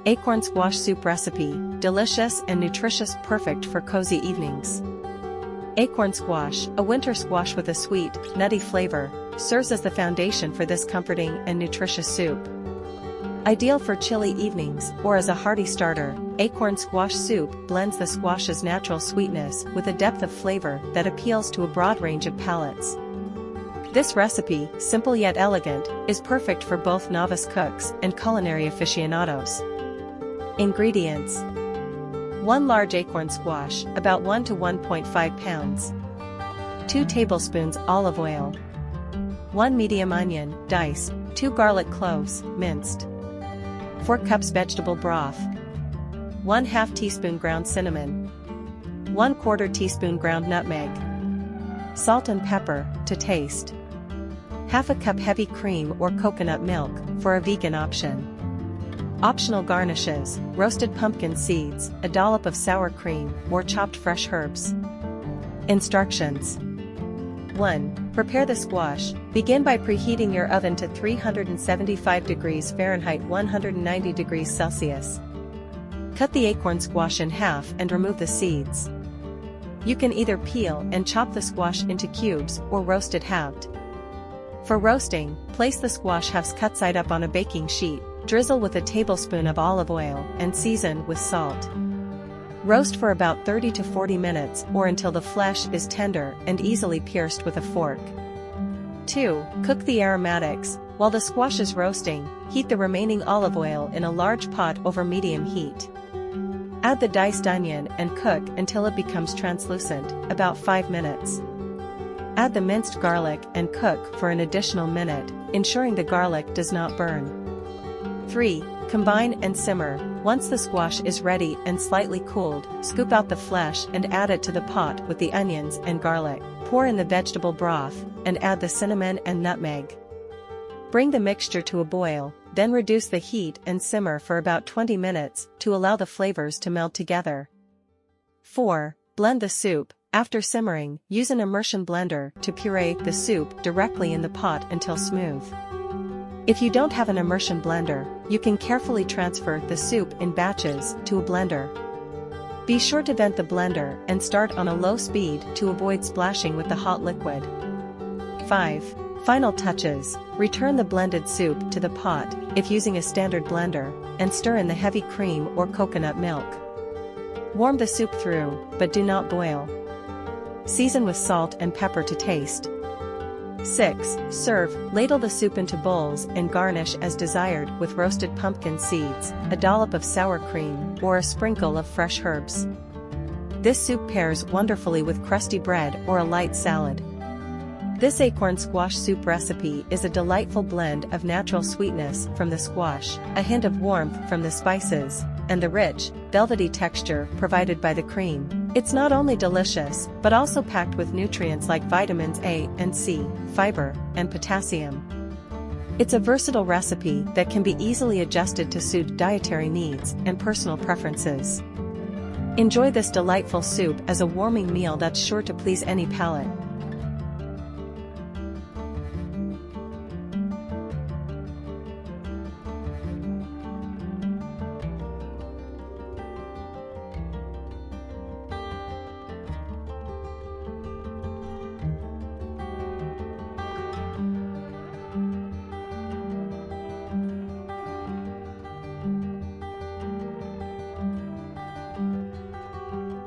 Acorn squash soup recipe, delicious and nutritious, perfect for cozy evenings. Acorn squash, a winter squash with a sweet, nutty flavor, serves as the foundation for this comforting and nutritious soup. Ideal for chilly evenings or as a hearty starter, acorn squash soup blends the squash's natural sweetness with a depth of flavor that appeals to a broad range of palates. This recipe, simple yet elegant, is perfect for both novice cooks and culinary aficionados. Ingredients: 1 large acorn squash, about 1 to 1.5 pounds. 2 tablespoons olive oil. 1 medium onion, diced. 2 garlic cloves, minced. 4 cups vegetable broth. 1/2 teaspoon ground cinnamon. 1/4 teaspoon ground nutmeg. Salt and pepper, to taste. 1/2 cup heavy cream or coconut milk, for a vegan option. Optional garnishes: roasted pumpkin seeds, a dollop of sour cream, or chopped fresh herbs. Instructions: 1. Prepare the squash. Begin by preheating your oven to 375 degrees Fahrenheit 190 degrees Celsius. Cut the acorn squash in half and remove the seeds. You can either peel and chop the squash into cubes or roast it halved. For roasting, place the squash halves cut side up on a baking sheet, drizzle with a tablespoon of olive oil, and season with salt. Roast for about 30 to 40 minutes or until the flesh is tender and easily pierced with a fork. 2. Cook the aromatics. While the squash is roasting, heat the remaining olive oil in a large pot over medium heat. Add the diced onion and cook until it becomes translucent, about 5 minutes. Add the minced garlic and cook for an additional minute, ensuring the garlic does not burn. 3. Combine and simmer. Once the squash is ready and slightly cooled, scoop out the flesh and add it to the pot with the onions and garlic. Pour in the vegetable broth, and add the cinnamon and nutmeg. Bring the mixture to a boil, then reduce the heat and simmer for about 20 minutes to allow the flavors to meld together. 4. Blend the soup. After simmering, use an immersion blender to puree the soup directly in the pot until smooth. If you don't have an immersion blender, you can carefully transfer the soup in batches to a blender. Be sure to vent the blender and start on a low speed to avoid splashing with the hot liquid. 5. Final touches: return the blended soup to the pot, if using a standard blender, and stir in the heavy cream or coconut milk. Warm the soup through, but do not boil. Season with salt and pepper to taste. 6. Serve. Ladle the soup into bowls and garnish as desired with roasted pumpkin seeds, a dollop of sour cream, or a sprinkle of fresh herbs. This soup pairs wonderfully with crusty bread or a light salad. This acorn squash soup recipe is a delightful blend of natural sweetness from the squash, a hint of warmth from the spices, and the rich, velvety texture provided by the cream. It's not only delicious, but also packed with nutrients like vitamins A and C, fiber, and potassium. It's a versatile recipe that can be easily adjusted to suit dietary needs and personal preferences. Enjoy this delightful soup as a warming meal that's sure to please any palate.